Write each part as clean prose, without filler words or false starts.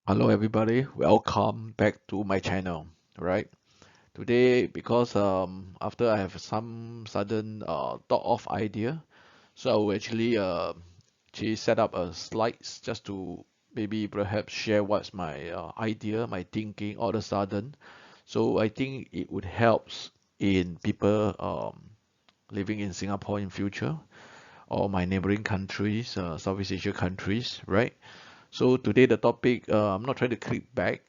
Hello everybody, welcome back to my channel. Right, today because after I have some sudden thought of idea, so I will actually set up a slides just to maybe perhaps share what's my idea, my thinking all of a sudden. So I think it would helps in people living in Singapore in future or my neighboring countries, Southeast Asia countries, right? So today the topic, I'm not trying to clickbait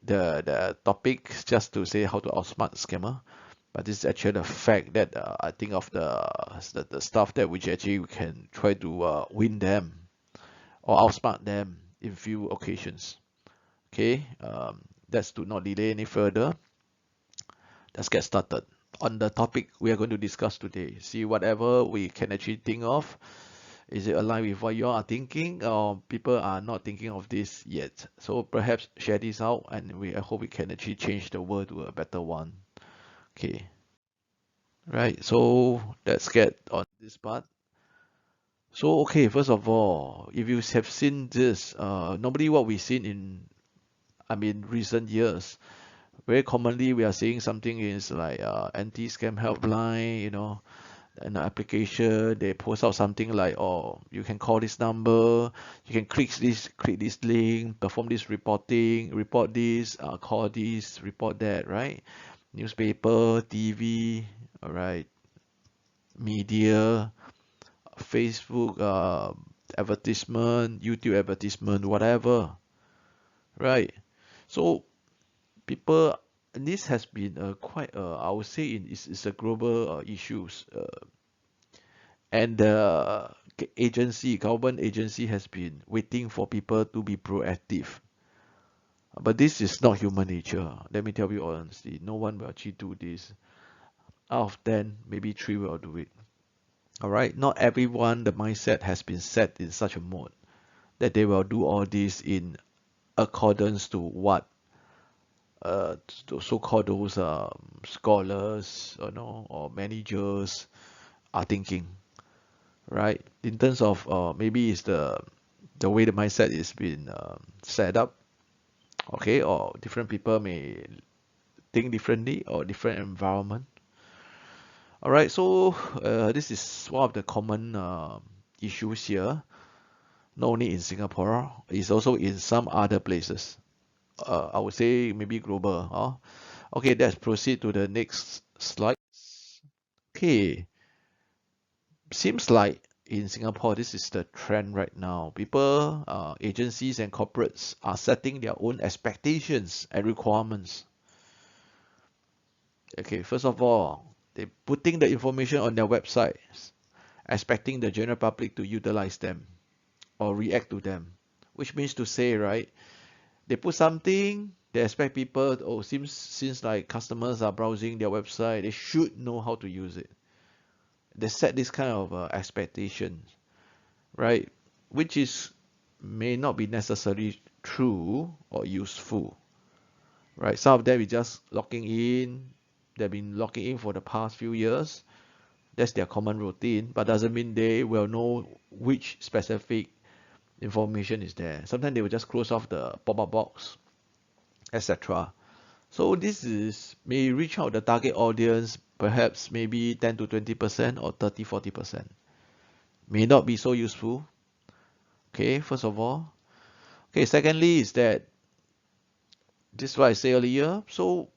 the topic just to say how to outsmart scammer, but this is actually the fact that I think of the stuff that which actually we can try to win them or outsmart them in few occasions. Okay, let's do not delay any further. Let's get started on the topic we are going to discuss today. See whatever we can actually think of. Is it aligned with what you are thinking, or people are not thinking of this yet? So perhaps share this out, and I hope we can actually change the world to a better one. Okay, right. So let's get on this part. So okay, first of all, if you have seen this, normally what we've seen in, I mean, recent years, very commonly we are seeing something is like anti-scam helpline, an application, they post out something like, oh, you can call this number, you can click this link, perform this reporting, report this, call this, report that, right? Newspaper, TV, all right, media, Facebook, advertisement, YouTube advertisement, whatever, right? So people, and this has been quite, I would say, it's a global issues. And the government agency has been waiting for people to be proactive. But this is not human nature. Let me tell you honestly, no one will actually do this. Out of 10, maybe 3 will do it. All right, not everyone, the mindset has been set in such a mode that they will do all this in accordance to what so-called those scholars, or managers are thinking, right? In terms of maybe it's the way the mindset is being set up, okay, or different people may think differently or different environment. All right, so this is one of the common issues here, not only in Singapore, it's also in some other places. I would say maybe global. Okay, let's proceed to the next slide. Okay, seems like in Singapore, this is the trend right now. People, agencies, and corporates are setting their own expectations and requirements. Okay, first of all, they're putting the information on their websites, expecting the general public to utilize them or react to them. Which means to say, right, they put something, they expect people, oh, since like customers are browsing their website, they should know how to use it. They set this kind of expectations, right? Which is may not be necessarily true or useful, right? Some of them is just logging in. They've been logging in for the past few years. That's their common routine, but doesn't mean they will know which specific information is there. Sometimes they will just close off the pop-up box, etc. So this is may reach out the target audience, perhaps maybe 10 to 20% or 30-40%. May not be so useful. Okay, first of all. Okay, secondly is that this is what I said earlier. So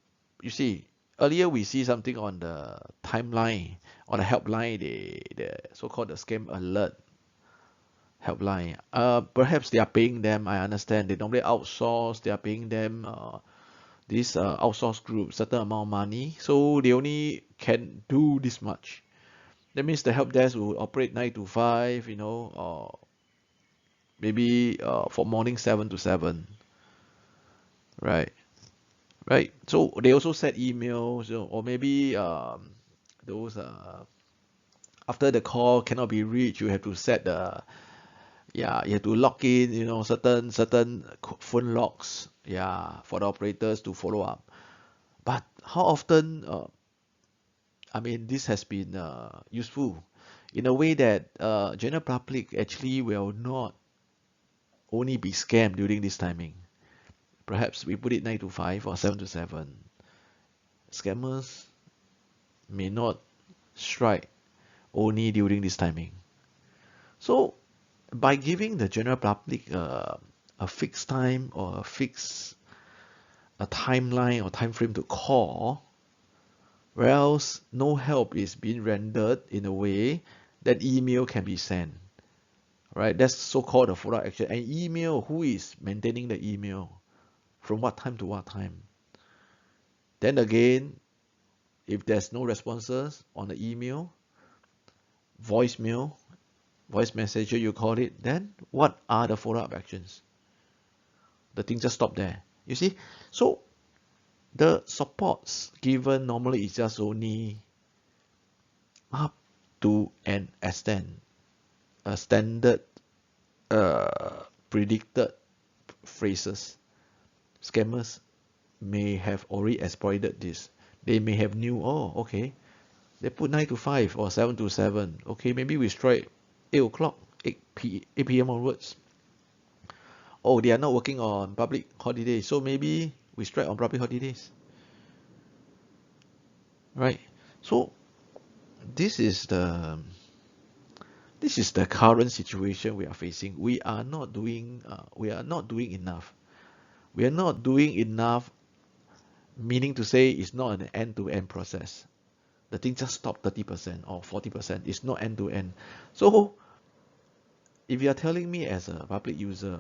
you see, earlier we see something on the timeline, on the helpline, the so-called the scam alert helpline. Perhaps they are paying them. I understand they normally outsource. They are paying them this outsource group certain amount of money, so they only can do this much. That means the help desk will operate 9 to 5, or maybe for morning 7 to 7, right? Right. So they also set emails, or maybe those after the call cannot be reached, you have to set the, yeah, you have to log in, certain phone logs, yeah, for the operators to follow up. But how often, I mean, this has been useful in a way that general public actually will not only be scammed during this timing. Perhaps we put it 9 to 5 or 7 to 7. Scammers may not strike only during this timing. So by giving the general public a fixed time or a timeline or time frame to call, whereas no help is being rendered in a way that email can be sent. Right? That's so-called a follow-up action. An email, who is maintaining the email? From what time to what time? Then again, if there's no responses on the email, voicemail, voice messenger you call it, then what are the follow-up actions? The thing just stop there. You see? So the supports given normally is just only up to an extent, a standard predicted phrases. Scammers may have already exploited this. They may have knew, oh, okay, they put 9 to 5 or 7 to 7. Okay, maybe we strike 8 o'clock, 8 p.m. onwards. Oh, they are not working on public holidays, so maybe we strike on public holidays. Right? So this is the current situation we are facing. We are not doing enough. We are not doing enough, meaning to say it's not an end-to-end process. The thing just stopped 30% or 40%. It's not end-to-end. So if you are telling me as a public user,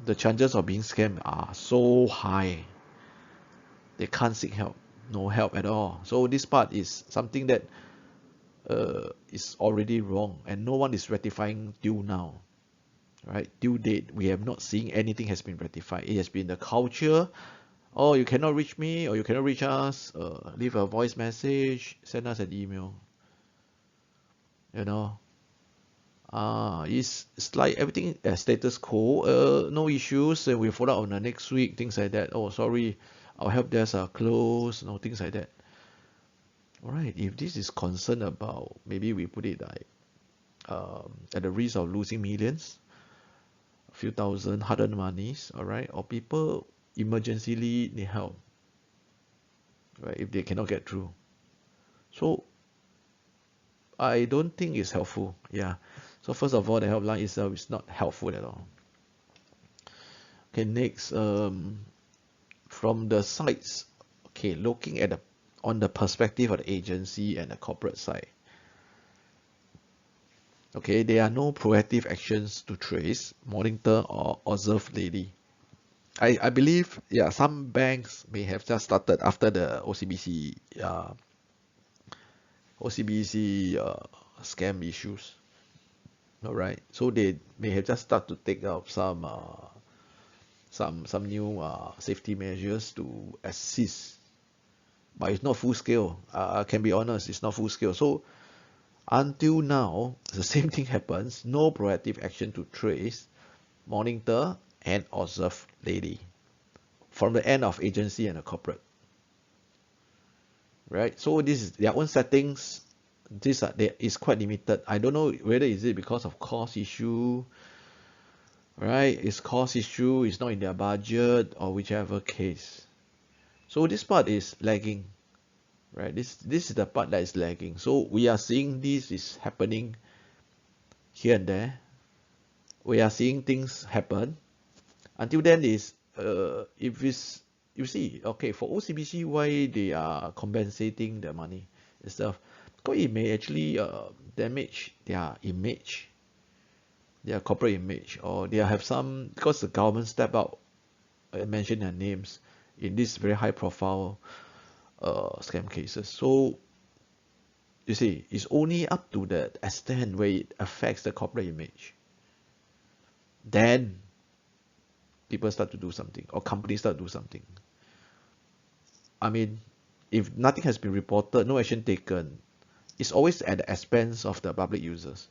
the chances of being scammed are so high, they can't seek help, no help at all. So this part is something that is already wrong, and no one is rectifying till now. Right? Till date, we have not seen anything has been rectified. It has been the culture. Oh, you cannot reach me, or you cannot reach us. Leave a voice message, send us an email. You know, it's like everything status quo. No issues, and we follow up on the next week. Things like that. Oh, sorry, our help desk are closed. No, things like that. Alright, if this is concerned about, maybe we put it like at the risk of losing millions, a few thousand hard-earned monies, alright, or people emergencyly need help, right, if they cannot get through. So I don't think it's helpful. Yeah. So first of all, the helpline itself is not helpful at all. Okay, next, from the sites, okay, looking at on the perspective of the agency and the corporate side. Okay, there are no proactive actions to trace, monitor, or observe daily. I believe, yeah, some banks may have just started after the OCBC scam issues. All right, so they may have just started to take up some new safety measures to assist, but it's not full scale. I can be honest, it's not full scale. So until now, the same thing happens. No proactive action to trace, monitor, and observe daily from the end of agency and the corporate. Right? So this is their own settings. This is quite limited. I don't know whether is it because of cost issue, right? It's cost issue, it's not in their budget, or whichever case. So this part is lagging, right? This is the part that is lagging. So we are seeing this is happening here and there. We are seeing things happen. Until then is if it's, you see, okay, for OCBC, why they are compensating the money and stuff, because it may actually damage their image, their corporate image, or they have some, because the government step out and mention their names in this very high profile scam cases. So you see, it's only up to the extent where it affects the corporate image, then people start to do something, or companies start to do something. I mean, if nothing has been reported, no action taken, it's always at the expense of the public users.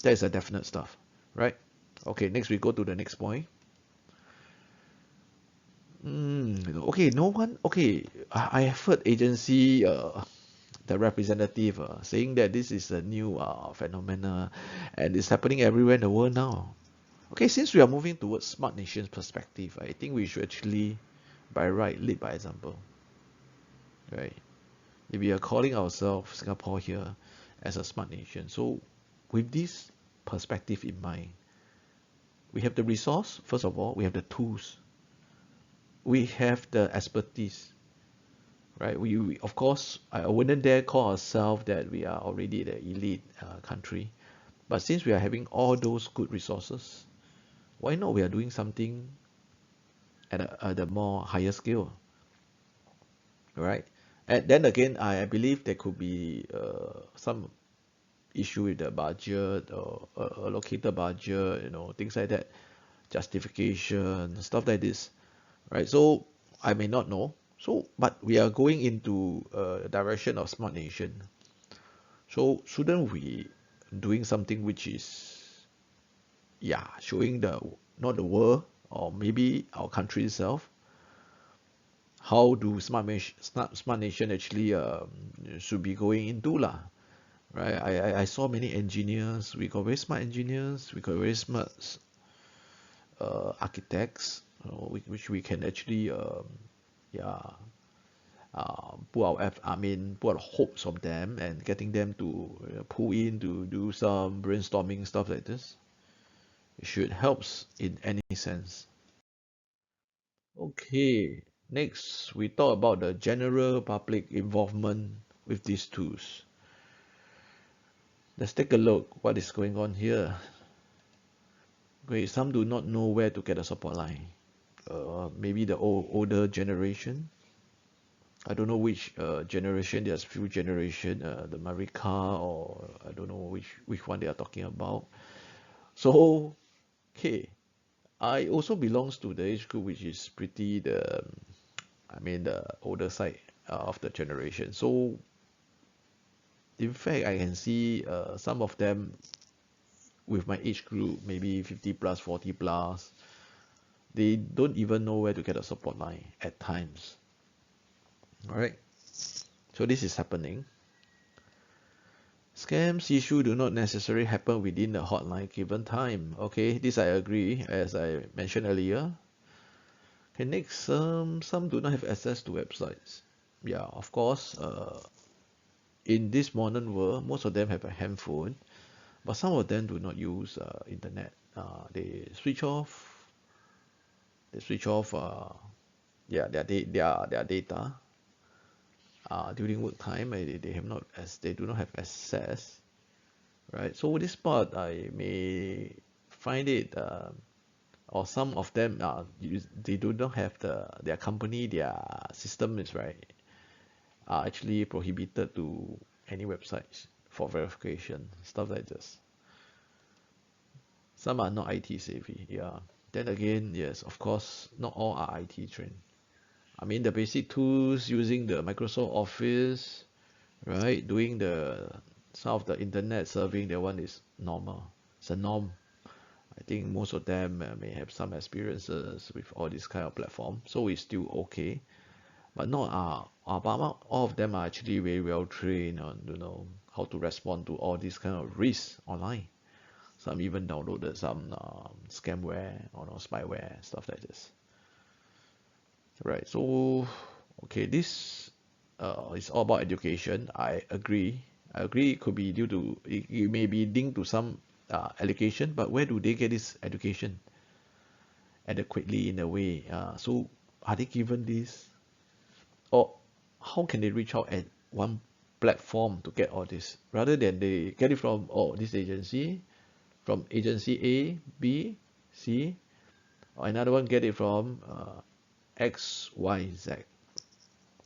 That is a definite stuff, right? Okay, next we go to the next point. Okay, no one. Okay, I have heard agency, the representative saying that this is a new phenomena, and it's happening everywhere in the world now. Okay, since we are moving towards smart nations perspective, I think we should actually, by right, lead by example, right? If we are calling ourselves Singapore here as a smart nation, so with this perspective in mind, we have the resource, first of all, we have the tools, we have the expertise, right? We of course, I wouldn't dare call ourselves that we are already the elite country, but since we are having all those good resources, why not we are doing something at a more higher scale, right? And then again, I believe there could be some issue with the budget or allocated budget, things like that, justification, stuff like this, right? So I may not know. So, but we are going into a direction of smart nation. So shouldn't we doing something which is, yeah, showing the not the world or maybe our country itself, how do smart nation actually should be going into lah, right? I saw many engineers. We got very smart engineers. We got very smart architects, which we can actually yeah put put our hopes of them and getting them to pull in to do some brainstorming stuff like this. It should helps in any sense. Okay, next we talk about the general public involvement with these tools. Let's take a look what is going on here. Great, some do not know where to get a support line. Maybe the older generation. I don't know which generation. There's few generation, the Marika, or I don't know which one they are talking about. So, okay, I also belongs to the age group which is pretty the older side of the generation. So, in fact, I can see some of them with my age group, maybe 50 plus, 40 plus, they don't even know where to get a support line at times. All right. So this is happening. Scams issue do not necessarily happen within the hotline given time. Okay, this I agree, as I mentioned earlier. Okay, next, some do not have access to websites. Yeah, of course, in this modern world, most of them have a handphone, but some of them do not use internet. They switch off. They switch off. Yeah, their data. During work time, they have not as they do not have access, right? So this part I may find it, or some of them they do not have their company, their system is right, are actually prohibited to any websites for verification, stuff like this. Some are not IT savvy, yeah. Then again, yes, of course, not all are IT trained. I mean, the basic tools using the Microsoft Office, right? Doing some of the internet surfing, that one is normal. It's a norm. I think most of them may have some experiences with all this kind of platform, so it's still okay. But not all of them are actually very well trained on how to respond to all these kind of risks online. Some even downloaded some scamware or spyware, stuff like this. Right. So, okay, this is all about education. I agree. I agree. It could be due to it may be linked to some education, but where do they get this education adequately in a way? So, are they given this, or how can they reach out at one platform to get all this rather than they get it from from agency A, B, C, or another one get it from X, Y, Z.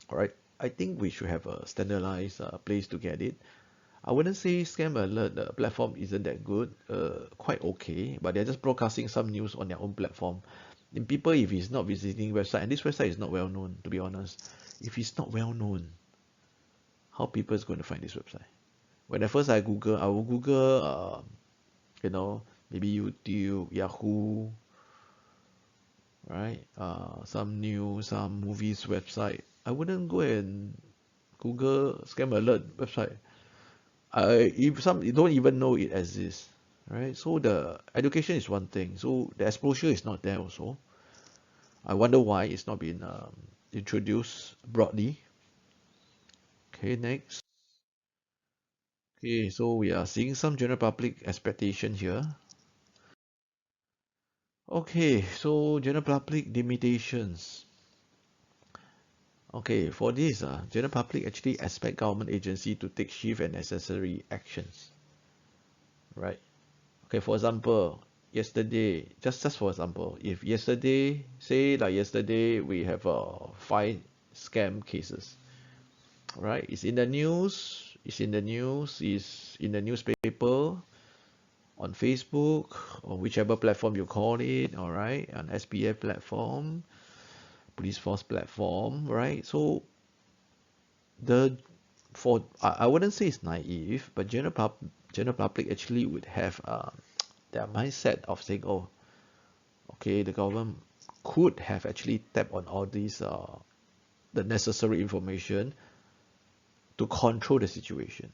All right. I think we should have a standardized place to get it. I wouldn't say Scam Alert, the platform isn't that good. Quite okay, but they're just broadcasting some news on their own platform. And people, if he's not visiting website, and this website is not well known, to be honest, if it's not well known, how people is going to find this website? When at first I will Google, maybe YouTube, Yahoo, right? Some news, some movies website. I wouldn't go and Google Scam Alert website. If some you don't even know it exists, right? So the education is one thing, so the exposure is not there also. I wonder why it's not been introduced broadly. Okay, next. Okay, so we are seeing some general public expectation here. Okay, so general public limitations. Okay, for this, general public actually expect government agency to take swift and necessary actions, right? Okay, for example, yesterday, just for example, if yesterday, say like yesterday, we have 5 scam cases, right? It's in the news, it's in the newspaper, on Facebook, or whichever platform you call it, all right, on SPF platform, police force platform, right? So the for I wouldn't say it's naive, but general public actually would have their mindset of saying, oh, okay, the government could have actually tapped on all these the necessary information to control the situation,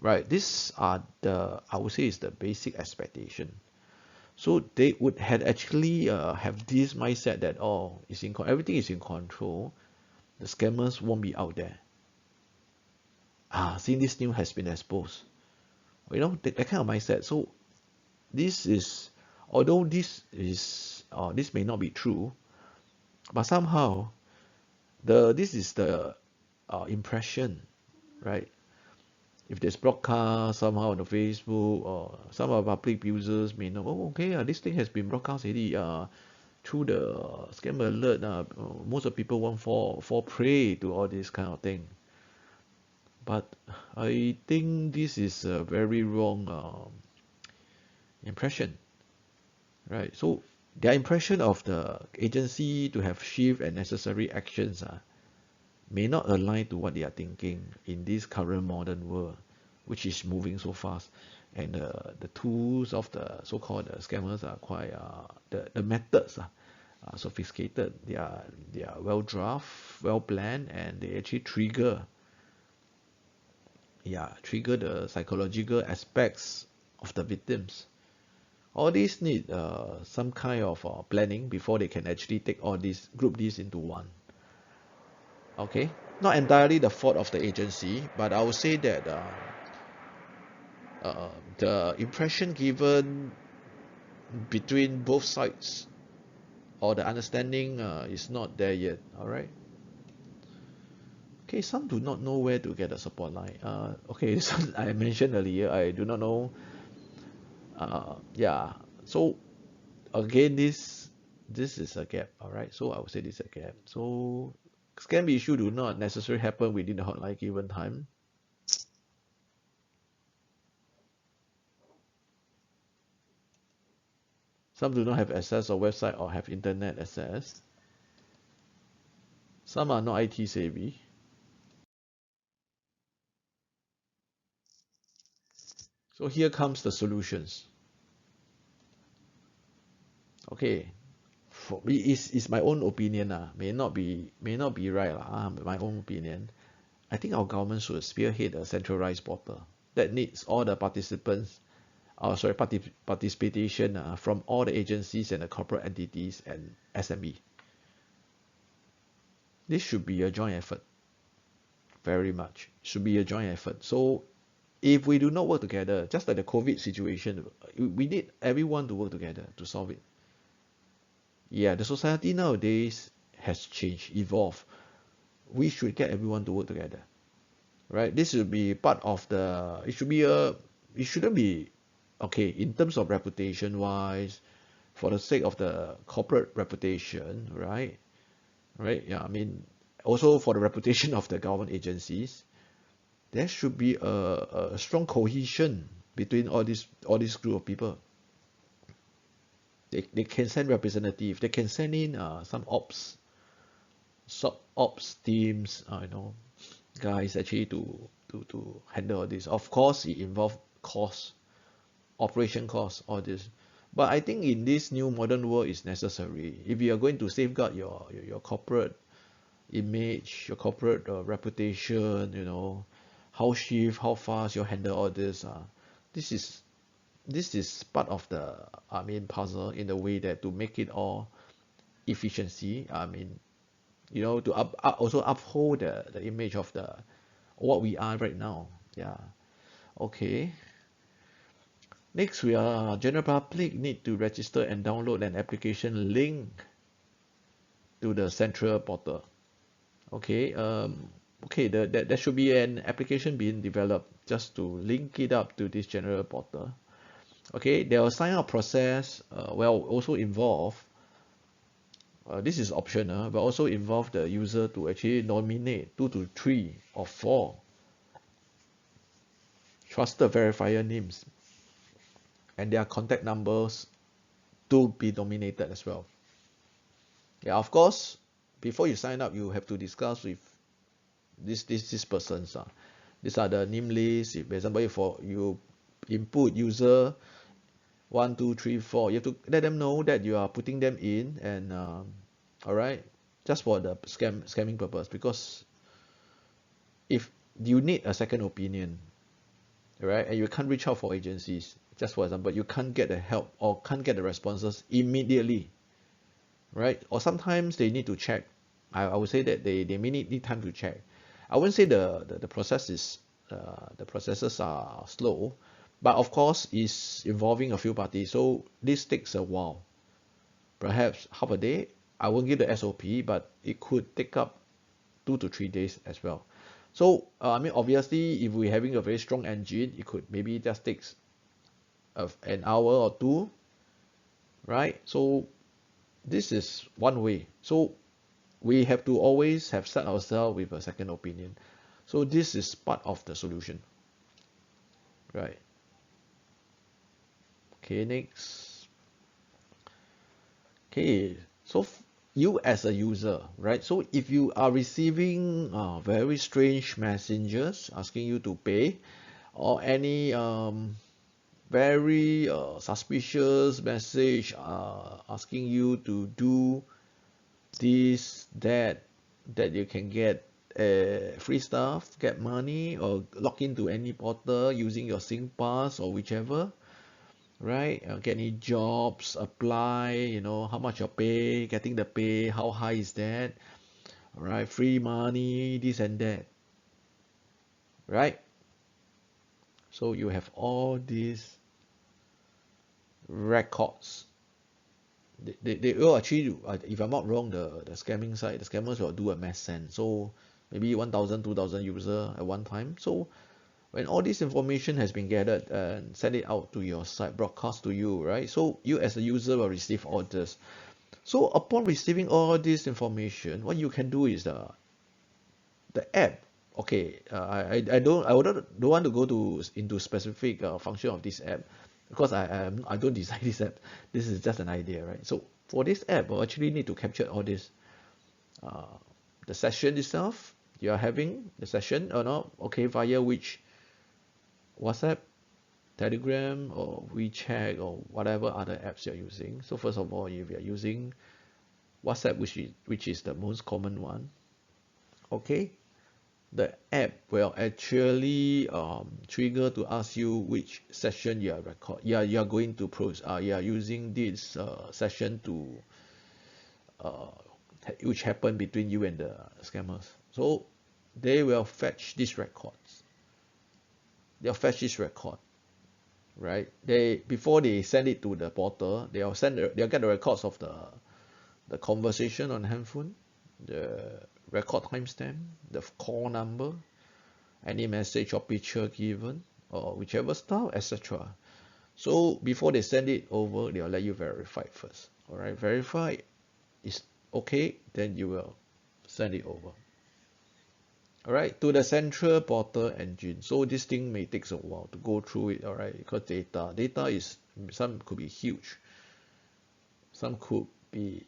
right? These are the, I would say, is the basic expectation. So they would had actually have this mindset that, oh, everything is in control, the scammers won't be out there. Since this news has been exposed, that kind of mindset. So this is, although this may not be true, but somehow this is the impression, right? If there's broadcast somehow on the Facebook, or some of our public users may know, oh, okay, this thing has been broadcast already through the scam alert. Most of people won't fall prey to all this kind of thing. But I think this is a very wrong impression, right? So their impression of the agency to have swift and necessary actions may not align to what they are thinking in this current modern world, which is moving so fast. And the tools of the so-called scammers are quite, the methods are sophisticated. They are well drafted, well planned, and they actually trigger the psychological aspects of the victims. All these need some kind of planning before they can actually take all these, group these into one. Okay, not entirely the fault of the agency, but I would say that the impression given between both sides, or the understanding is not there yet. All right. Okay, some do not know where to get a support line. Okay, so I mentioned earlier, I do not know. Yeah. So again, this is a gap. All right. So I would say this is a gap. So scam issue do not necessarily happen within the hotline given time. Some do not have access or website or have internet access. Some are not IT savvy. So here comes the solutions. Okay, for me is my own opinion may not be right my own opinion. I think our government should spearhead a centralized portal that needs all the participants, participation from all the agencies and the corporate entities and SME. This should be a joint effort. Very much should be a joint effort. So if we do not work together, just like the COVID situation, we need everyone to work together to solve it. Yeah, the society nowadays has changed, evolved. We should get everyone to work together, right? This should be part of the, it shouldn't be, okay, in terms of reputation wise, for the sake of the corporate reputation, right? Right? Yeah, I mean, also for the reputation of the government agencies, there should be a strong cohesion between all these group of people. They can send representative, they can send in some sub ops teams, guys actually to handle all this. Of course, it involves cost, operation costs, all this. But I think in this new modern world is necessary. If you are going to safeguard your corporate image, your corporate reputation, how fast you handle all this. This is this is part of the puzzle, in the way that to make it all efficiency, to also uphold the image of the what we are right now. Yeah. Okay. Next, we are general public need to register and download an application link to the central portal. Okay. Okay, there should be an application being developed just to link it up to this general portal. Okay, their sign up process will also involve, this is optional, but also involve the user to actually nominate 2 to 3 or 4 trusted verifier names and their contact numbers to be nominated as well. Yeah, of course, before you sign up, you have to discuss with these persons. These are the name lists. If, for example, if you input user 1, 2, 3, 4, you have to let them know that you are putting them in, and all right, just for the scamming purpose, because if you need a second opinion, right, and you can't reach out for agencies, just for example, you can't get the help or can't get the responses immediately, right? Or sometimes they need to check. I would say that they may need time to check. I wouldn't say the process is the processes are slow, but of course it's involving a few parties, so this takes a while, perhaps half a day. I won't give the SOP, but it could take up 2 to 3 days as well. So obviously, if we're having a very strong engine, it could maybe just takes an hour or two, right? So this is one way. So we have to always have set ourselves with a second opinion. So this is part of the solution, right? Okay, next. Okay, so you as a user, right? So if you are receiving very strange messengers asking you to pay, or any very suspicious message asking you to do this, that you can get free stuff, get money, or log into any portal using your SingPass or whichever, right? Get any jobs, apply, how much your pay, getting the pay, how high is that, right? Free money, this and that, right? So you have all these records. They will actually, if I'm not wrong, the scamming side, the scammers will do a mass send. So maybe 1,000, 2,000 users at one time. So when all this information has been gathered and send it out to your site, broadcast to you, right? So you as a user will receive all this. So upon receiving all this information, what you can do is the app. Okay, I don't want to go into specific function of this app, because I don't design this app. This is just an idea, right? So for this app, we'll actually need to capture all this. The session itself, you are having the session or not? Okay, via which WhatsApp, Telegram, or WeChat, or whatever other apps you're using. So first of all, if you're using WhatsApp, which is the most common one, okay, the app will actually trigger to ask you which session you are going to you are using this session to which happened between you and the scammers. So they will fetch these records. They'll fetch this record, right? Before they send it to the portal, they'll get the records of the conversation on handphone, the record timestamp, the call number, any message or picture given, or whichever style, etc. So before they send it over, they'll let you verify it first. All right, verify is okay, then you will send it over. All right, to the central portal engine. So this thing may take a while to go through it. All right, because data is, some could be huge, some could be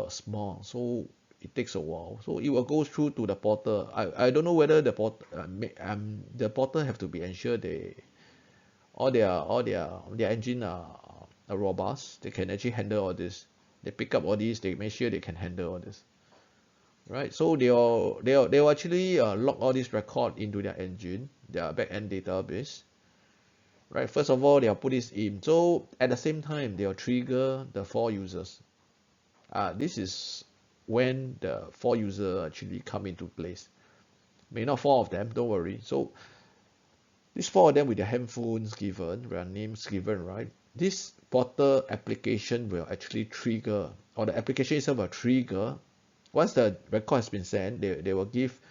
small. So it takes a while. So it will go through to the portal. I don't know whether the portal have to be ensured all their engine are robust. They can actually handle all this. They pick up all these. They make sure they can handle all this. Right. So they'll actually log all this record into their engine, their backend database. right? First of all, they'll put this in. So at the same time, they'll trigger the 4 users. This is when the 4 users actually come into place. May not 4 of them, don't worry. So these 4 of them with their handphones given, their names given, right? This portal application will actually trigger, or the application itself will trigger. Once the record has been sent, they'll give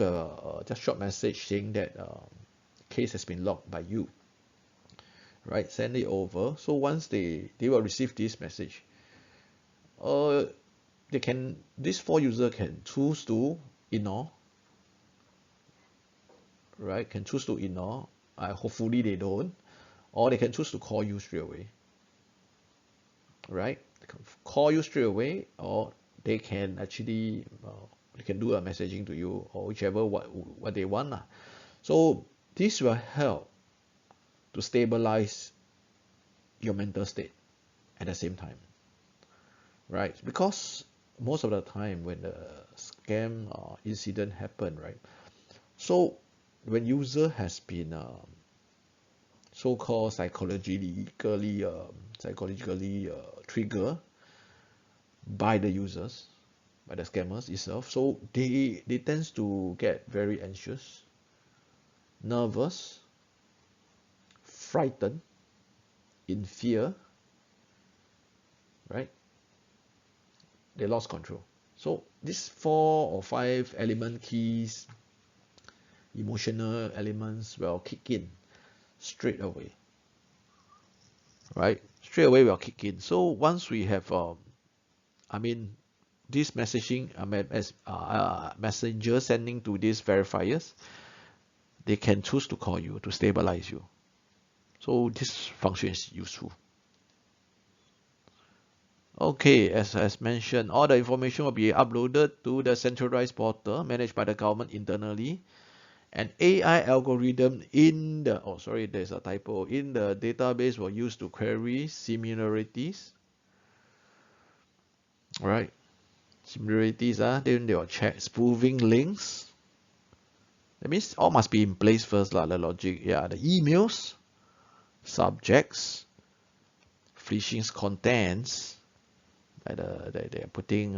a just short message saying that case has been logged by you, right? Send it over. So once they will receive this message, this 4 user can choose to ignore, right? Can choose to ignore. Hopefully they don't, or they can choose to call you straight away, right? They can call you straight away, or they can actually they can do a messaging to you, or whichever what they want lah. So this will help to stabilize your mental state at the same time, right? Because most of the time when the scam incident happen, right? So when user has been so-called psychologically triggered by the users, by the scammers itself, so they tends to get very anxious, nervous, frightened, in fear, right? They lost control. So these 4 or 5 element keys, emotional elements will kick in straight away, right? Straight away will kick in. So once we have this messaging messenger sending to these verifiers, they can choose to call you to stabilize you. So this function is useful. Okay, as mentioned, all the information will be uploaded to the centralized portal managed by the government internally. An AI algorithm in the, there's a typo, in the database will use to query similarities. Right, similarities, then they will check spoofing links. That means all must be in place first, the logic. Yeah, the emails, subjects, phishing contents, they are putting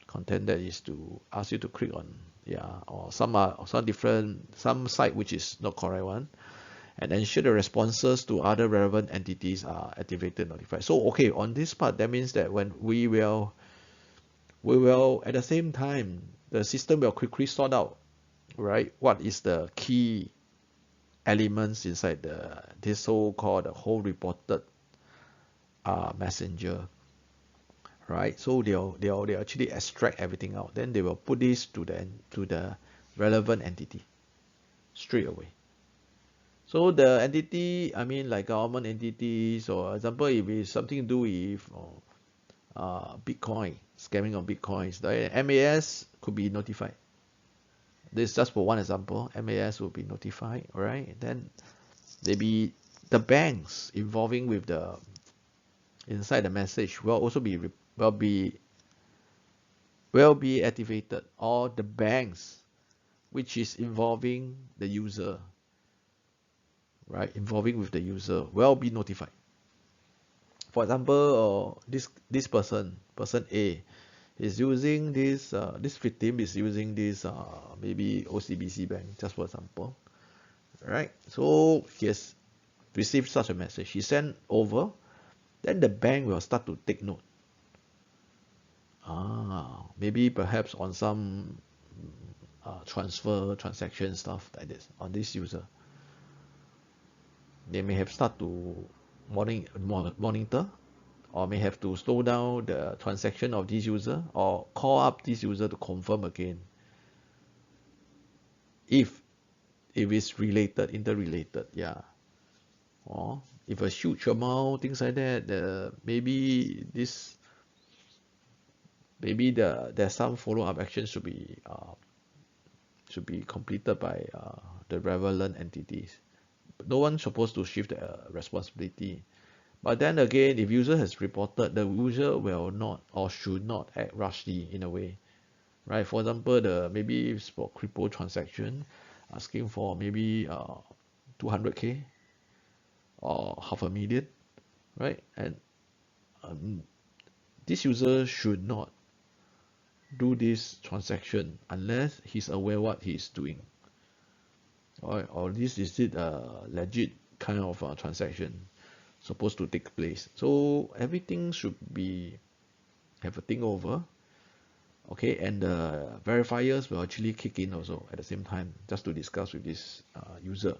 content that is to ask you to click on, or some site which is not correct one, and ensure the responses to other relevant entities are activated, notified. So okay, on this part, that means that when we will at the same time, the system will quickly sort out, right, what is the key elements inside this so-called whole reported messenger, right? So they'll actually extract everything out, then they will put this to the relevant entity straight away. So the entity, like government entities, or example, if it's something to do with Bitcoin, scamming on Bitcoins, the MAS could be notified. This is just for one example. MAS will be notified, right? Then maybe the banks involving with the inside the message will also be activated, or the banks which is involving the user, right, involving with the user, will be notified. For example, this person A is using this victim is using this maybe OCBC bank, just for example, right? So he has received such a message, he sent over, then the bank will start to take note. Maybe perhaps on some transaction stuff like this on this user, they may have start to monitor, or may have to slow down the transaction of this user, or call up this user to confirm again if it's related, interrelated, or if a huge amount, things like that, maybe there's some follow-up action should be completed by the relevant entities. No one's supposed to shift the responsibility. But then again, if user has reported, the user will not or should not act rashly in a way, right? For example, maybe for crypto transaction, asking for maybe 200K or 500,000, right? And this user should not do this transaction unless he's aware what he's doing. Or this is it a legit kind of transaction supposed to take place. So everything should be have a think over. Okay, and the verifiers will actually kick in also at the same time just to discuss with this user.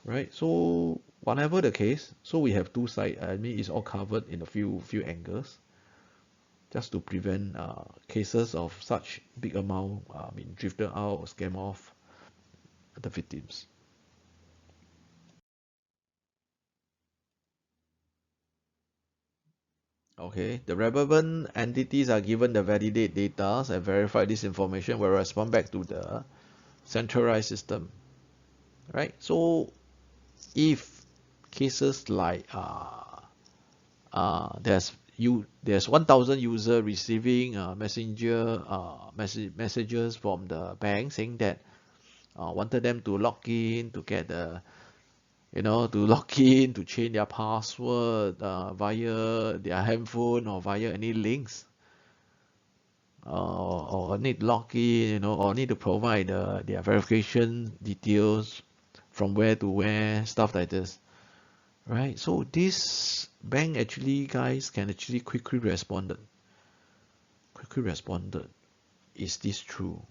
Right, so whatever the case, so we have two sides. I mean, it's all covered in a few angles, just to prevent cases of such big amount being drifted out or scam off the victims. Okay, the relevant entities are given the validate data and verify this information will respond back to the centralized system. Right, so if cases like there's 1,000 user receiving messages from the bank saying that wanted them to log in to get the to log in to change their password via their handphone or via any links or need log in, or need to provide their verification details from where to where, stuff like this. Right, so this bank actually guys can actually quickly responded. Is this true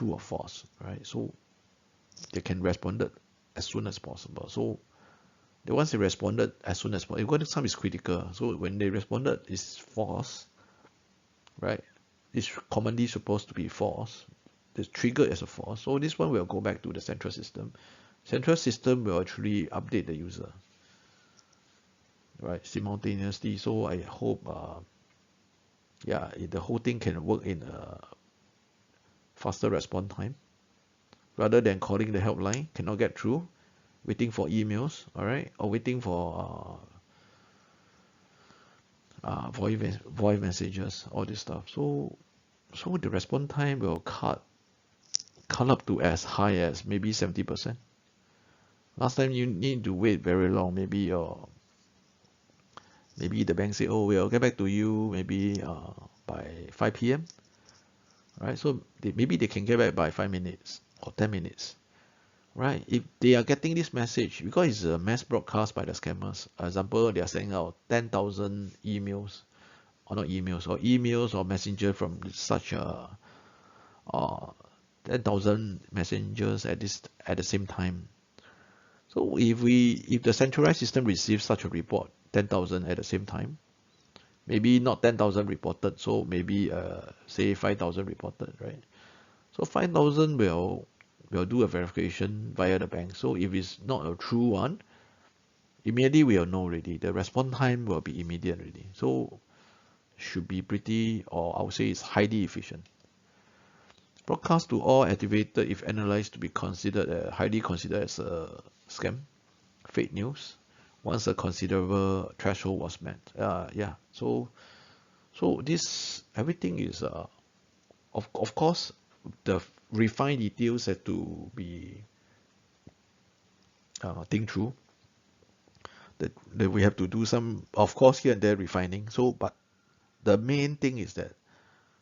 or false? Right, so they can respond it as soon as possible. So once they responded as soon as possible, because some is critical. So when they responded is false, right? It's commonly supposed to be false. It's triggered as a false. So this one will go back to the central system. Central system will actually update the user, right, simultaneously. So I hope the whole thing can work in a faster response time rather than calling the helpline, cannot get through, waiting for emails, all right, or waiting for voice messages, all this stuff. So the response time will cut up to as high as maybe 70%. Last time you need to wait very long, maybe the bank say, oh, we'll get back to you maybe by 5 p.m. Right, so maybe they can get back by 5 minutes or 10 minutes. Right, if they are getting this message, because it's a mass broadcast by the scammers. For example, they are sending out 10,000 emails, or not emails, or emails or messenger from such a 10,000 messengers at the same time. So if the centralized system receives such a report, 10,000 at the same time, maybe not 10,000 reported, so maybe say 5,000 reported, right? So 5,000 will do a verification via the bank. So if it's not a true one, immediately we'll know already. The response time will be immediate already. So should be pretty, or I would say it's highly efficient. Broadcast to all activated if analyzed to be highly considered as a scam, fake news, once a considerable threshold was met. So this everything is of course the refined details have to be think through. That we have to do some, of course, here and there refining. So, but the main thing is that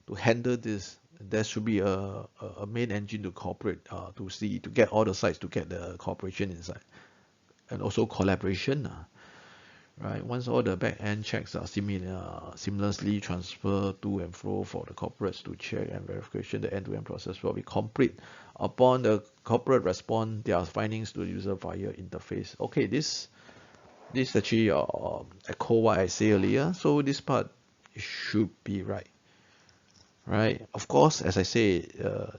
to handle this, there should be a main engine to cooperate, to get all the sites to get the cooperation inside, and also collaboration. Right, once all the back-end checks are seamlessly transferred to and fro for the corporates to check and verification, the end-to-end process will be complete. Upon the corporate respond their findings to the user via interface. Okay, this actually echo what I said earlier. So this part should be right. Right, of course, as I say,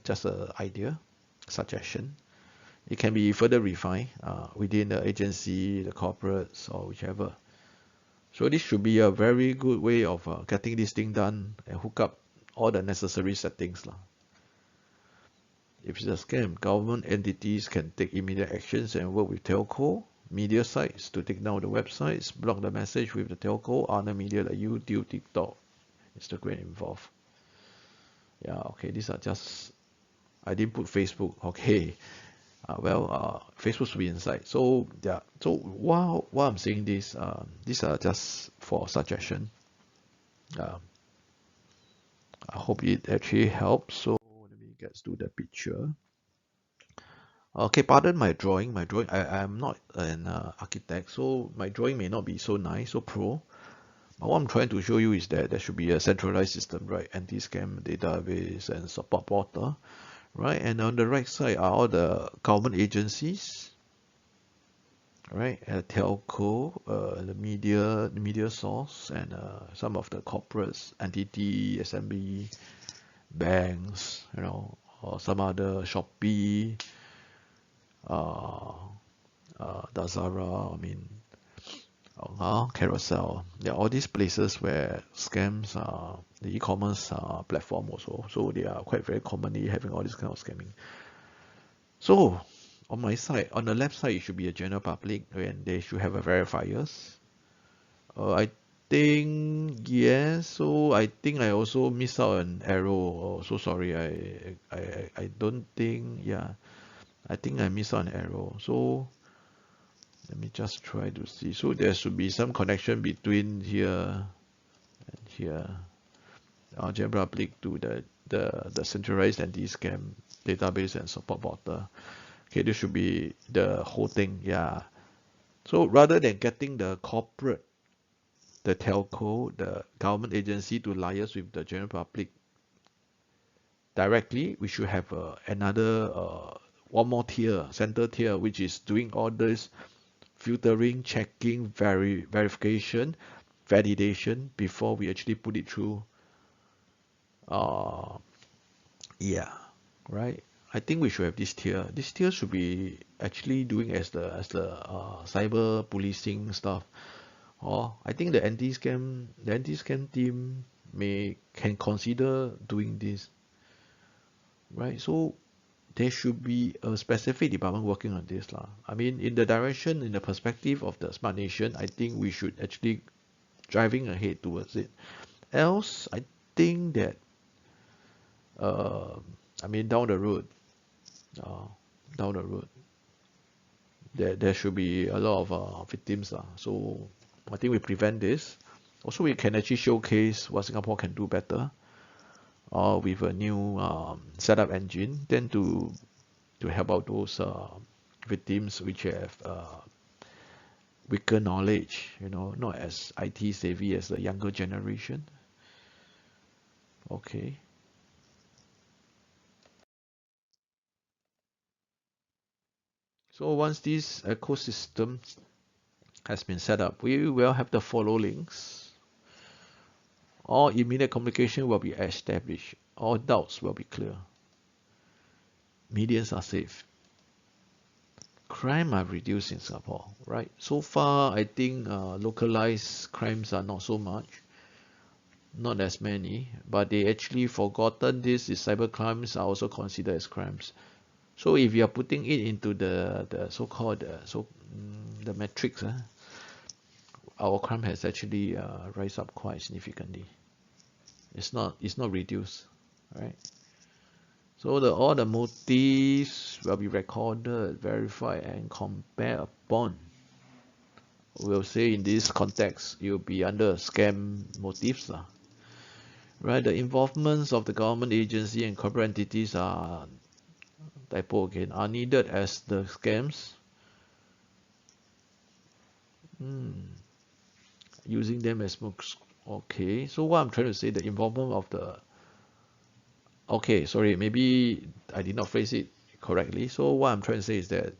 just an idea, suggestion. It can be further refined within the agency, the corporates, or whichever. So this should be a very good way of getting this thing done and hook up all the necessary settings. If it's a scam, government entities can take immediate actions and work with telco, media sites to take down the websites, block the message with the telco, other media like YouTube, TikTok, Instagram involved. Yeah, okay, these are just, I didn't put Facebook, okay. Facebook should be inside. So yeah, so while I'm saying this, these are just for suggestion. uh, I hope it actually helps. So let me get to the picture. Okay, pardon my drawing. I'm not an architect, so my drawing may not be so nice, so pro. But what I'm trying to show you is that there should be a centralized system, right? Anti-scam database and support portal, right? And on the right side are all the government agencies, right? Telco, the media source, and some of the corporates, entity, SMB, banks, or some other Shopee, uh, Dazara, Carousel. Yeah, all these places where scams are the e-commerce platform also. So they are quite very commonly having all this kind of scamming. So on my side, on the left side, it should be a general public and they should have a verifiers. I think yes. So I think I also missed out an arrow. Oh, so sorry. I don't think. Yeah, I think I missed out an arrow. So let me just try to see. So there should be some connection between here and here. General public to the centralized anti-scam database and support portal. Okay, this should be the whole thing. Yeah. So rather than getting the corporate, the telco, the government agency to liaise with the general public directly, we should have another one more tier, center tier, which is doing all this filtering, checking, verification, validation before we actually put it through. Uh, yeah, right. I think we should have this tier. This tier should be actually doing as the cyber policing stuff. Or I think the anti-scam team can consider doing this, right? So there should be a specific department working on this lah. I mean, in the direction, in the perspective of the smart nation, I think we should actually driving ahead towards it. Else, I think that uh, I mean uh, down the road, there should be a lot of victims lah. So I think we prevent this. Also, we can actually showcase what Singapore can do better, or with a new setup engine, then to help out those victims which have weaker knowledge, not as IT savvy as the younger generation. Okay. So once this ecosystem has been set up, we will have the follow links. All immediate communication will be established. All doubts will be clear. Medians are safe. Crime are reduced in Singapore, right? So far, I think localized crimes are not so much, not as many, but they actually forgotten this is cyber crimes are also considered as crimes. So if you are putting it into the so-called the metrics, our crime has actually rise up quite significantly. It's not reduced, right? So all the motives will be recorded, verified, and compared upon. We'll say in this context, you'll be under scam motives, right? The involvements of the government agency and corporate entities are typo again are needed as the scams. Using them as smokes. Okay, so what I'm trying to say, the involvement of the. Okay, sorry, maybe I did not phrase it correctly. So what I'm trying to say is that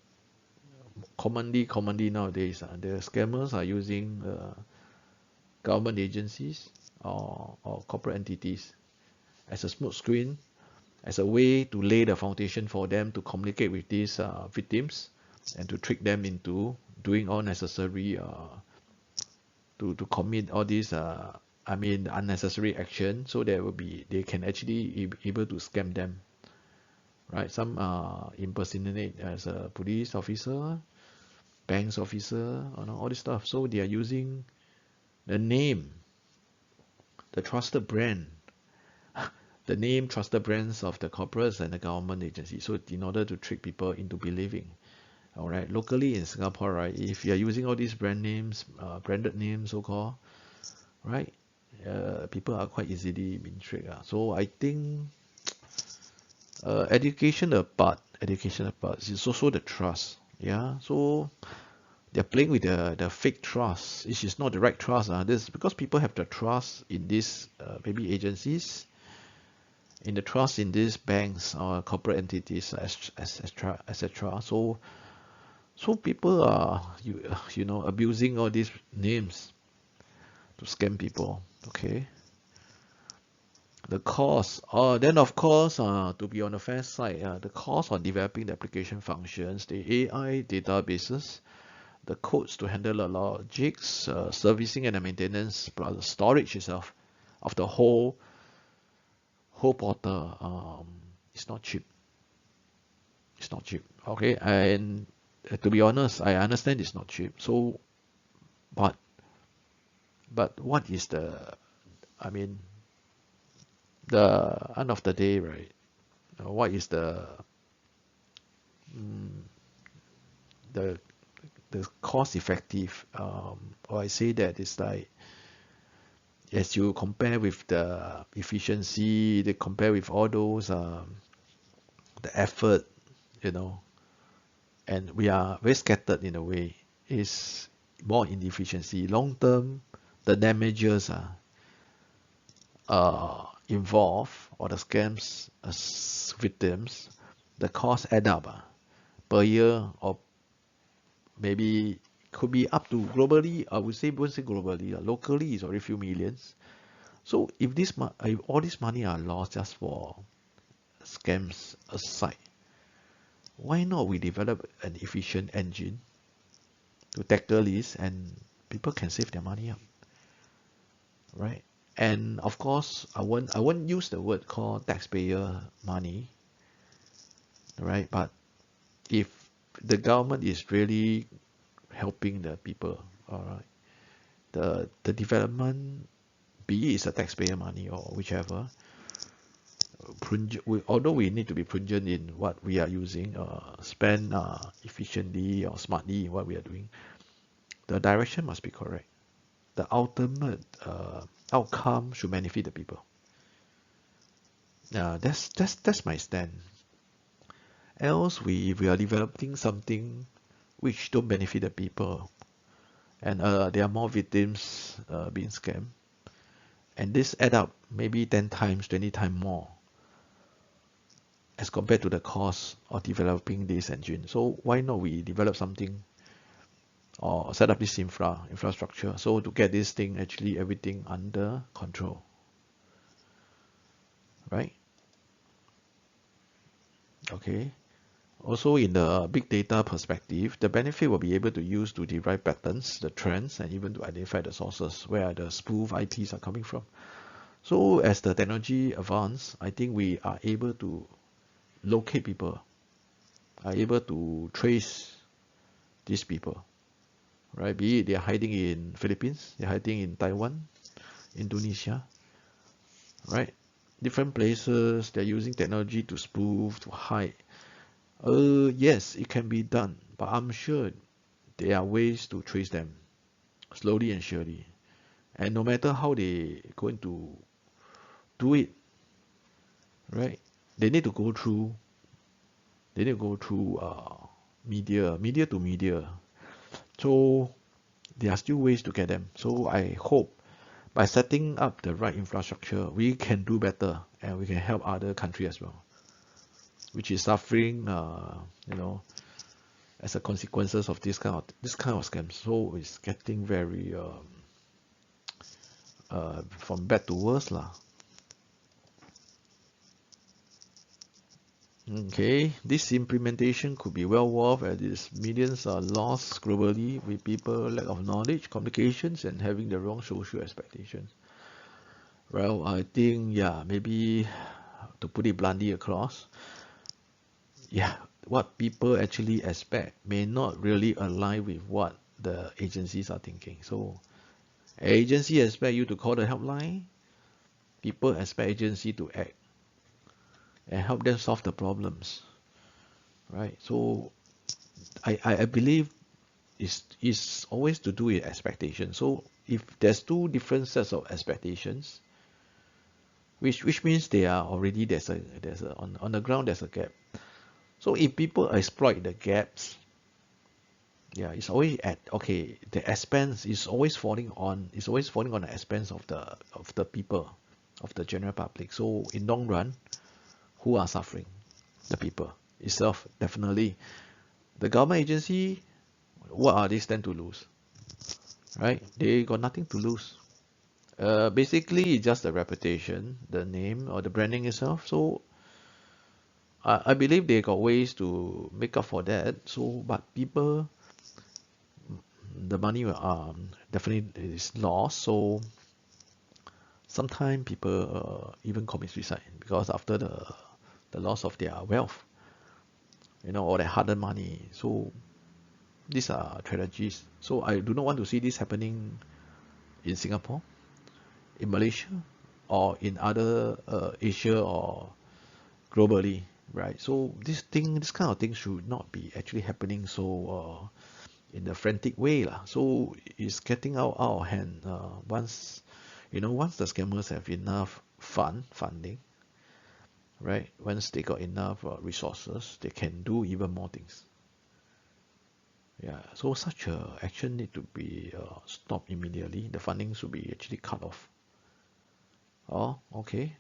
commonly nowadays, the scammers are using government agencies or corporate entities as a smoke screen, as a way to lay the foundation for them to communicate with these victims and to trick them into doing all necessary to commit all these unnecessary action, so they can actually be able to scam them, right? Some impersonate as a police officer, banks officer, all this stuff. So they are using the name, the trusted brand, the name trusted brands of the corporates and the government agencies. So in order to trick people into believing. All right, locally in Singapore, right, if you are using all these brand names, branded names, so-called, right, people are quite easily being tricked. So I think education apart, is also the trust. Yeah, so they're playing with the fake trust. It is not the right trust. This because people have the trust in these maybe agencies, in the trust in these banks or corporate entities, etc., etc. So people are you know abusing all these names to scam people. Okay. The cost, then of course, to be on the fair side, the cost on developing the application functions, the AI databases, the codes to handle the logics, servicing and the maintenance, plus the storage itself of the whole portal. It's not cheap. It's not cheap. Okay, and to be honest, I understand it's not cheap. So, but what is the? I mean, the end of the day, right? What is mm, the cost effective? Or I say that it's like as you compare with the efficiency, they compare with all those the effort, you know, and we are very scattered in a way. Is more inefficiency. Long term, the damages involved or the scams victims, the cost add up per year or maybe could be up to globally. I would say won't say globally. Locally is already few millions. So if if all this money are lost just for scams aside, why not we develop an efficient engine to tackle this and people can save their money up, right? And of course, I won't use the word called taxpayer money, right? But if the government is really helping the people, all right, the development, be it is a taxpayer money or whichever, although we need to be prudent in what we are using, spend efficiently or smartly in what we are doing, the direction must be correct. The ultimate outcome should benefit the people. That's my stand. Else, if we are developing something which don't benefit the people, and there are more victims being scammed, and this add up maybe 10 times, 20 times more as compared to the cost of developing this engine. So why not we develop something or set up this infrastructure so to get this thing actually everything under control, right? Okay. Also in the big data perspective, the benefit will be able to use to derive patterns, the trends, and even to identify the sources where the spoof IPs are coming from. So as the technology advance, I think we are able to locate people, are able to trace these people, right? Be it they are hiding in Philippines, they're hiding in Taiwan, Indonesia, right? Different places, they're using technology to spoof, to hide. Yes, it can be done, but I'm sure there are ways to trace them slowly and surely. And no matter how they going to do it, right? They need to go through. They need to go through media to media. So there are still ways to get them. So I hope by setting up the right infrastructure, we can do better and we can help other countries as well, which is suffering, you know, as a consequences of this kind of scams. So it's getting very from bad to worse lah. Okay, this implementation could be well worth as its millions are lost globally with people lack of knowledge, communications, and having the wrong social expectations. Well, I think, yeah, maybe to put it bluntly across, yeah, what people actually expect may not really align with what the agencies are thinking. So, agency expect you to call the helpline, people expect agency to act and help them solve the problems, right? So I believe is always to do with expectation. So if there's two different sets of expectations, which means they are already there's a on the ground there's a gap. So if people exploit the gaps, yeah, it's always at okay, the expense is always falling on the expense of the people, of the general public. So in long run, who are suffering? The people itself, definitely. The government agency, what are they stand to lose? Right? They got nothing to lose. Basically, it's just the reputation, the name, or the branding itself. So I believe they got ways to make up for that. So, but people, the money definitely is lost. So sometimes people even commit suicide because after the loss of their wealth, or their hard-earned money. So these are tragedies. So I do not want to see this happening in Singapore, in Malaysia, or in other Asia or globally, right? So this kind of thing should not be actually happening so in a frantic way lah. So it's getting out of hand once the scammers have enough funding, right? Once they got enough resources, they can do even more things. Yeah, so such a action need to be stopped immediately. The funding should be actually cut off. Oh, okay.